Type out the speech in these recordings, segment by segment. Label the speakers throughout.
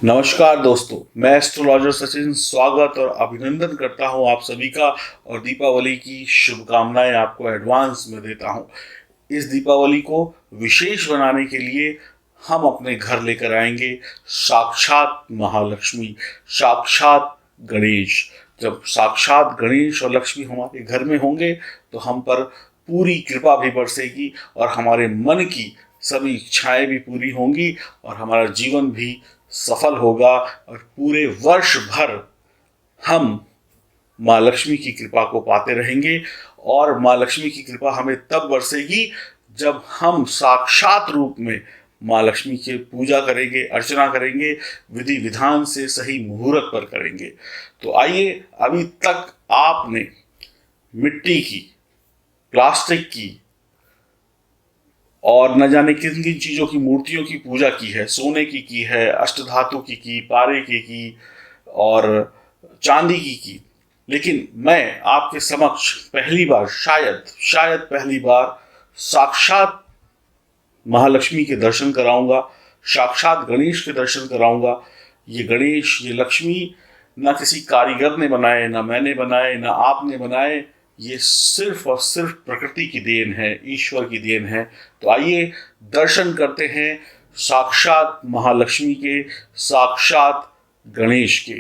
Speaker 1: नमस्कार दोस्तों, मैं एस्ट्रोलॉजर सचिन स्वागत और अभिनंदन करता हूं आप सभी का और दीपावली की शुभकामनाएं आपको एडवांस में देता हूं। इस दीपावली को विशेष बनाने के लिए हम अपने घर लेकर आएंगे साक्षात महालक्ष्मी, साक्षात गणेश। जब साक्षात गणेश और लक्ष्मी हमारे घर में होंगे तो हम पर पूरी कृपा भी बरसेगी और हमारे मन की सभी इच्छाएं भी पूरी होंगी और हमारा जीवन भी सफल होगा और पूरे वर्ष भर हम माँ लक्ष्मी की कृपा को पाते रहेंगे। और माँ लक्ष्मी की कृपा हमें तब बरसेगी जब हम साक्षात रूप में माँ लक्ष्मी की पूजा करेंगे, अर्चना करेंगे, विधि विधान से सही मुहूर्त पर करेंगे। तो आइए, अभी तक आपने मिट्टी की, प्लास्टिक की और न जाने किन किन चीज़ों की मूर्तियों की पूजा की है, सोने की है, अष्टधातु की, पारे की और चांदी की। लेकिन मैं आपके समक्ष पहली बार, शायद पहली बार साक्षात महालक्ष्मी के दर्शन कराऊंगा, साक्षात गणेश के दर्शन कराऊंगा। ये गणेश, ये लक्ष्मी ना किसी कारीगर ने बनाए, ना मैंने बनाए, ना आपने बनाए। ये सिर्फ और सिर्फ प्रकृति की देन है, ईश्वर की देन है। तो आइए दर्शन करते हैं साक्षात महालक्ष्मी के, साक्षात गणेश के।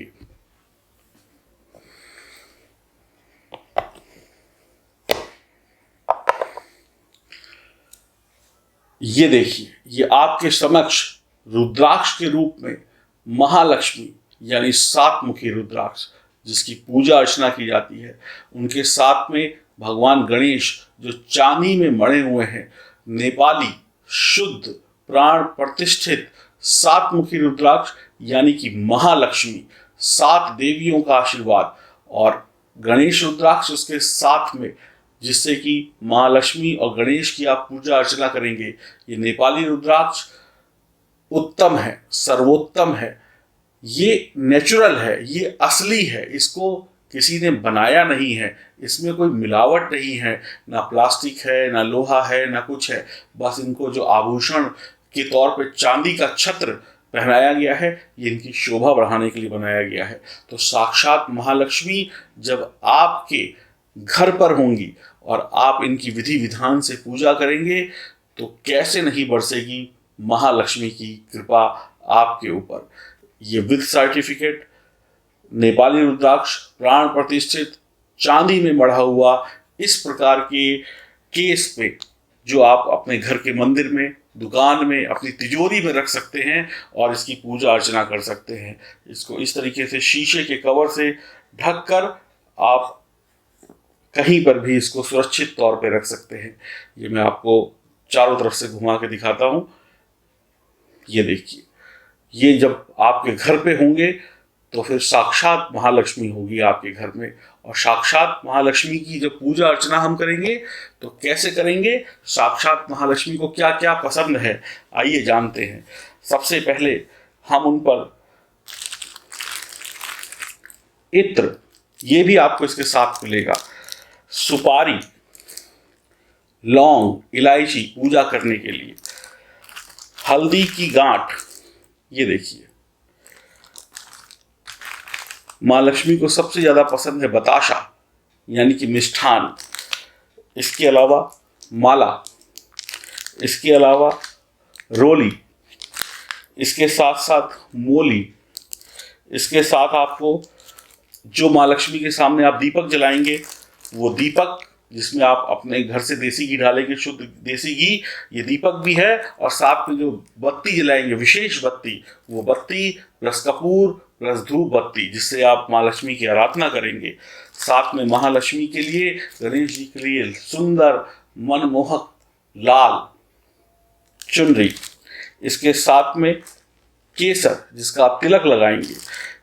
Speaker 1: ये देखिए, ये आपके समक्ष रुद्राक्ष के रूप में महालक्ष्मी यानी सात मुखी रुद्राक्ष जिसकी पूजा अर्चना की जाती है, उनके साथ में भगवान गणेश जो चांदी में मढ़े हुए हैं, नेपाली शुद्ध प्राण प्रतिष्ठित सात मुखी रुद्राक्ष यानी कि महालक्ष्मी, सात देवियों का आशीर्वाद, और गणेश रुद्राक्ष उसके साथ में, जिससे कि महालक्ष्मी और गणेश की आप पूजा अर्चना करेंगे। ये नेपाली रुद्राक्ष उत्तम है, सर्वोत्तम है, ये नेचुरल है, ये असली है, इसको किसी ने बनाया नहीं है, इसमें कोई मिलावट नहीं है, ना प्लास्टिक है, ना लोहा है, ना कुछ है। बस इनको जो आभूषण के तौर पे चांदी का छत्र पहनाया गया है, ये इनकी शोभा बढ़ाने के लिए बनाया गया है। तो साक्षात महालक्ष्मी जब आपके घर पर होंगी और आप इनकी विधि विधान से पूजा करेंगे तो कैसे नहीं बरसेगी महालक्ष्मी की कृपा आपके ऊपर। ये विद सर्टिफिकेट नेपाली रुद्राक्ष, प्राण प्रतिष्ठित, चांदी में मढ़ा हुआ, इस प्रकार के केस पे जो आप अपने घर के मंदिर में, दुकान में, अपनी तिजोरी में रख सकते हैं और इसकी पूजा अर्चना कर सकते हैं। इसको इस तरीके से शीशे के कवर से ढक कर आप कहीं पर भी इसको सुरक्षित तौर पे रख सकते हैं। ये मैं आपको चारों तरफ से घुमा के दिखाता हूँ। ये देखिए, ये जब आपके घर पे होंगे तो फिर साक्षात महालक्ष्मी होगी आपके घर में। और साक्षात महालक्ष्मी की जब पूजा अर्चना हम करेंगे तो कैसे करेंगे, साक्षात महालक्ष्मी को क्या क्या पसंद है, आइए जानते हैं। सबसे पहले हम उन पर इत्र, ये भी आपको इसके साथ मिलेगा, सुपारी, लौंग, इलायची पूजा करने के लिए, हल्दी की गांठ, ये देखिए माँ लक्ष्मी को सबसे ज्यादा पसंद है बताशा यानी कि मिष्ठान। इसके अलावा माला, इसके अलावा रोली, इसके साथ साथ मोली, इसके साथ आपको जो माँ लक्ष्मी के सामने आप दीपक जलाएंगे वो दीपक, जिसमें आप अपने घर से देसी घी डालेंगे, शुद्ध देसी घी, ये दीपक भी है। और साथ में जो बत्ती जलाएंगे, विशेष बत्ती, वो बत्ती प्लस कपूर प्लस धूप बत्ती, जिससे आप माँ लक्ष्मी की आराधना करेंगे। साथ में महालक्ष्मी के लिए, गणेश जी के लिए सुंदर मनमोहक लाल चुनरी, इसके साथ में केसर जिसका आप तिलक लगाएंगे,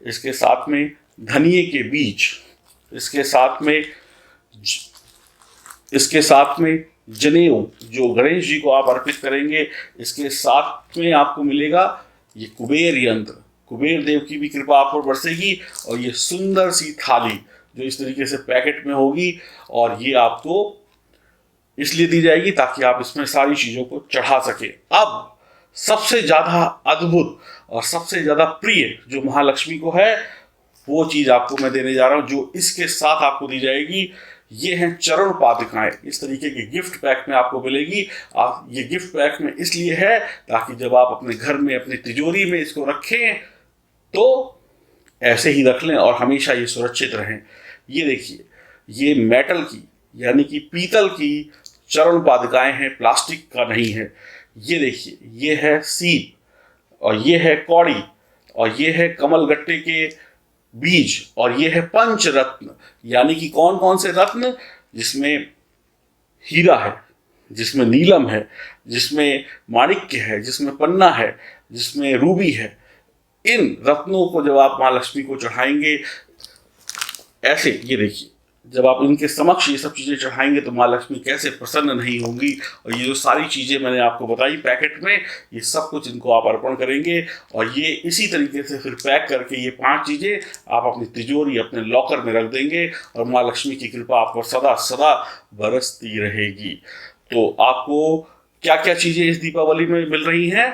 Speaker 1: इसके साथ में धनिये के बीज, इसके साथ में जनेऊ जो गणेश जी को आप अर्पित करेंगे। इसके साथ में आपको मिलेगा ये कुबेर यंत्र, कुबेर देव की भी कृपा आप पर बरसेगी। और ये सुंदर सी थाली जो इस तरीके से पैकेट में होगी, और ये आपको इसलिए दी जाएगी ताकि आप इसमें सारी चीज़ों को चढ़ा सके। अब सबसे ज्यादा अद्भुत और सबसे ज्यादा प्रिय जो महालक्ष्मी को है, वो चीज आपको मैं देने जा रहा हूं जो इसके साथ आपको दी जाएगी। ये हैं चरण पादुकाएं। इस तरीके के गिफ्ट पैक में आपको मिलेगी। आप ये गिफ्ट पैक में इसलिए है ताकि जब आप अपने घर में अपनी तिजोरी में इसको रखें तो ऐसे ही रख लें और हमेशा ये सुरक्षित रहें। ये देखिए, ये मेटल की यानी कि पीतल की चरण पादुकाएं हैं, प्लास्टिक का नहीं है। ये देखिए, ये है सीप और ये है कौड़ी और ये है कमल गट्टे के बीज और ये है पंच रत्न। यानी कि कौन कौन से रत्न? जिसमें हीरा है, जिसमें नीलम है, जिसमें माणिक्य है, जिसमें पन्ना है, जिसमें रूबी है। इन रत्नों को जब आप मां लक्ष्मी को चढ़ाएंगे ऐसे, ये देखिए, जब आप इनके समक्ष ये सब चीजें चढ़ाएंगे तो मां लक्ष्मी कैसे प्रसन्न नहीं होंगी। और ये जो सारी चीजें मैंने आपको बताई पैकेट में, ये सब कुछ इनको आप अर्पण करेंगे और ये इसी तरीके से फिर पैक करके ये 5 चीजें आप अपनी तिजोरी, अपने लॉकर में रख देंगे और मां लक्ष्मी की कृपा आप पर सदा सदा बरसती रहेगी। तो आपको क्या क्या चीजें इस दीपावली में मिल रही हैं?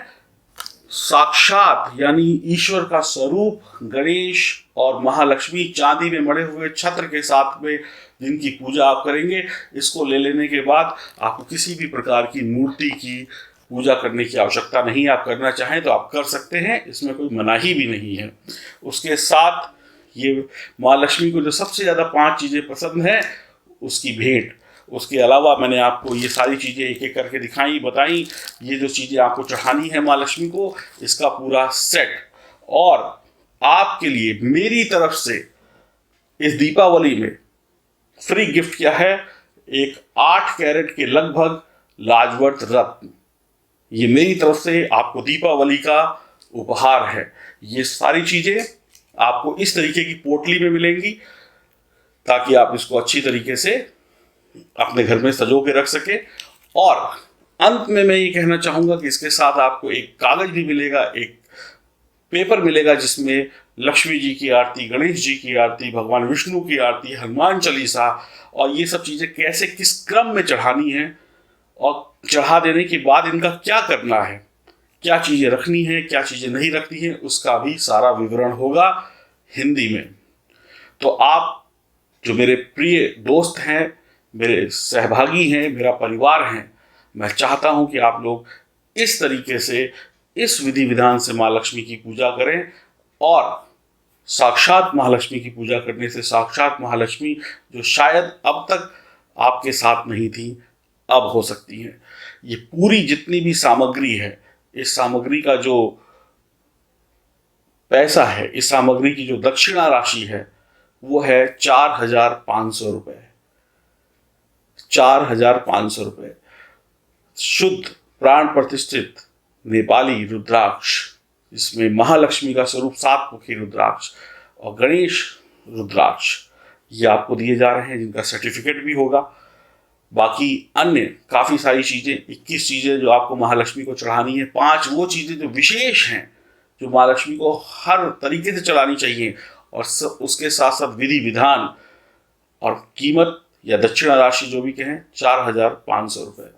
Speaker 1: साक्षात यानी ईश्वर का स्वरूप गणेश और महालक्ष्मी चांदी में मढ़े हुए छत्र के साथ में, जिनकी पूजा आप करेंगे। इसको ले लेने के बाद आपको किसी भी प्रकार की मूर्ति की पूजा करने की आवश्यकता नहीं। आप करना चाहें तो आप कर सकते हैं, इसमें कोई मनाही भी नहीं है। उसके साथ ये माँ लक्ष्मी को जो सबसे ज़्यादा 5 चीज़ें पसंद हैं, उसकी भेंट। उसके अलावा मैंने आपको ये सारी चीज़ें एक एक करके दिखाई, बताई। ये जो चीज़ें आपको चढ़ानी है माँ लक्ष्मी को, इसका पूरा सेट। और आपके लिए मेरी तरफ से इस दीपावली में फ्री गिफ्ट क्या है? एक 8 कैरेट के लगभग लाजवंत रत्न। ये मेरी तरफ से आपको दीपावली का उपहार है। ये सारी चीज़ें आपको इस तरीके की पोटली में मिलेंगी ताकि आप इसको अच्छी तरीके से अपने घर में सजो के रख सके। और अंत में मैं ये कहना चाहूंगा कि इसके साथ आपको एक कागज भी मिलेगा, एक पेपर मिलेगा जिसमें लक्ष्मी जी की आरती, गणेश जी की आरती, भगवान विष्णु की आरती, हनुमान चालीसा और ये सब चीजें कैसे किस क्रम में चढ़ानी है और चढ़ा देने के बाद इनका क्या करना है, क्या चीजें रखनी है, क्या चीजें नहीं रखनी है, उसका भी सारा विवरण होगा हिंदी में। तो आप जो मेरे प्रिय दोस्त हैं, मेरे सहभागी हैं, मेरा परिवार हैं, मैं चाहता हूं कि आप लोग इस तरीके से, इस विधि विधान से माँ लक्ष्मी की पूजा करें। और साक्षात महालक्ष्मी की पूजा करने से साक्षात महालक्ष्मी, जो शायद अब तक आपके साथ नहीं थी, अब हो सकती हैं। ये पूरी जितनी भी सामग्री है, इस सामग्री का जो पैसा है, इस सामग्री की जो दक्षिणा राशि है, वो है 4,500 रुपये। 4,500 रुपये शुद्ध प्राण प्रतिष्ठित नेपाली रुद्राक्ष, जिसमें महालक्ष्मी का स्वरूप 7 मुखी रुद्राक्ष और गणेश रुद्राक्ष, ये आपको दिए जा रहे हैं, जिनका सर्टिफिकेट भी होगा। बाकी अन्य काफ़ी सारी चीज़ें, 21 चीज़ें जो आपको महालक्ष्मी को चढ़ानी है। 5 वो चीज़ें जो विशेष हैं, जो महालक्ष्मी को हर तरीके से चढ़ानी चाहिए। और उसके साथ साथ विधि विधान और कीमत या दक्षिणा राशि जो भी कहें, 4,500 रुपये।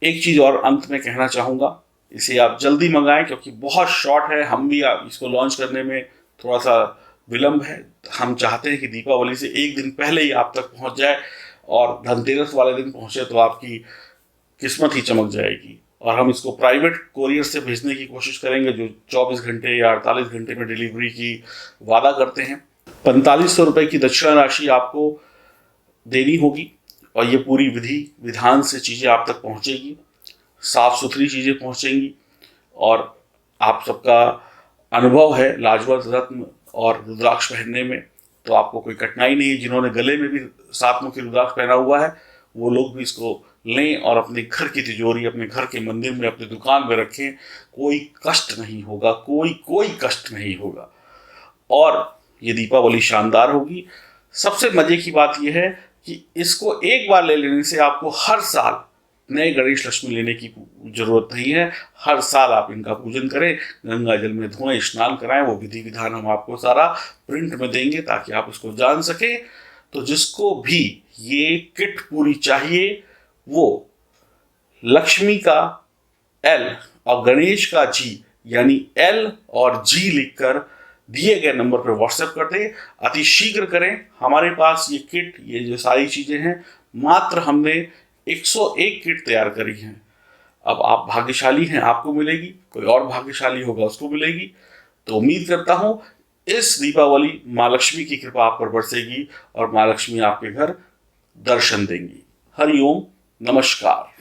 Speaker 1: एक चीज़ और अंत में कहना चाहूँगा, इसे आप जल्दी मंगाएं क्योंकि बहुत शॉर्ट है। हम भी इसको लॉन्च करने में थोड़ा सा विलम्ब है। हम चाहते हैं कि दीपावली से एक दिन पहले ही आप तक पहुंच जाए और धनतेरस वाले दिन पहुंचे तो आपकी किस्मत ही चमक जाएगी। और हम इसको प्राइवेट कोरियर से भेजने की कोशिश करेंगे, जो 24 घंटे या 48 घंटे में डिलीवरी की वादा करते हैं। 4,500 रुपये की दक्षिणा राशि आपको देनी होगी और ये पूरी विधि विधान से चीज़ें आप तक पहुंचेगी, साफ सुथरी चीज़ें पहुंचेंगी। और आप सबका अनुभव है लाजवंत रत्न और रुद्राक्ष पहनने में, तो आपको कोई कठिनाई नहीं है। जिन्होंने गले में भी 7 मुखी रुद्राक्ष पहना हुआ है, वो लोग भी इसको लें और अपने घर की तिजोरी, अपने घर के मंदिर में, अपनी दुकान में रखें। कोई कष्ट नहीं होगा, कोई कष्ट नहीं होगा और ये दीपावली शानदार होगी। सबसे मजे की बात यह है कि इसको एक बार ले लेने से आपको हर साल नए गणेश लक्ष्मी लेने की जरूरत नहीं है। हर साल आप इनका पूजन करें, गंगा जल में धोएं, स्नान कराएं। वो विधि विधान हम आपको सारा प्रिंट में देंगे ताकि आप उसको जान सकें। तो जिसको भी ये किट पूरी चाहिए, वो लक्ष्मी का L और गणेश का G यानी L और G लिखकर दिए गए नंबर पर व्हाट्सएप कर दें। अति शीघ्र करें। हमारे पास ये किट, ये जो सारी चीज़ें हैं, मात्र हमने 101 किट तैयार करी हैं। अब आप भाग्यशाली हैं, आपको मिलेगी, कोई और भाग्यशाली होगा उसको मिलेगी। तो उम्मीद करता हूँ इस दीपावली माँ लक्ष्मी की कृपा आप पर बरसेगी और माँ लक्ष्मी आपके घर दर्शन देंगी। हरिओम, नमस्कार।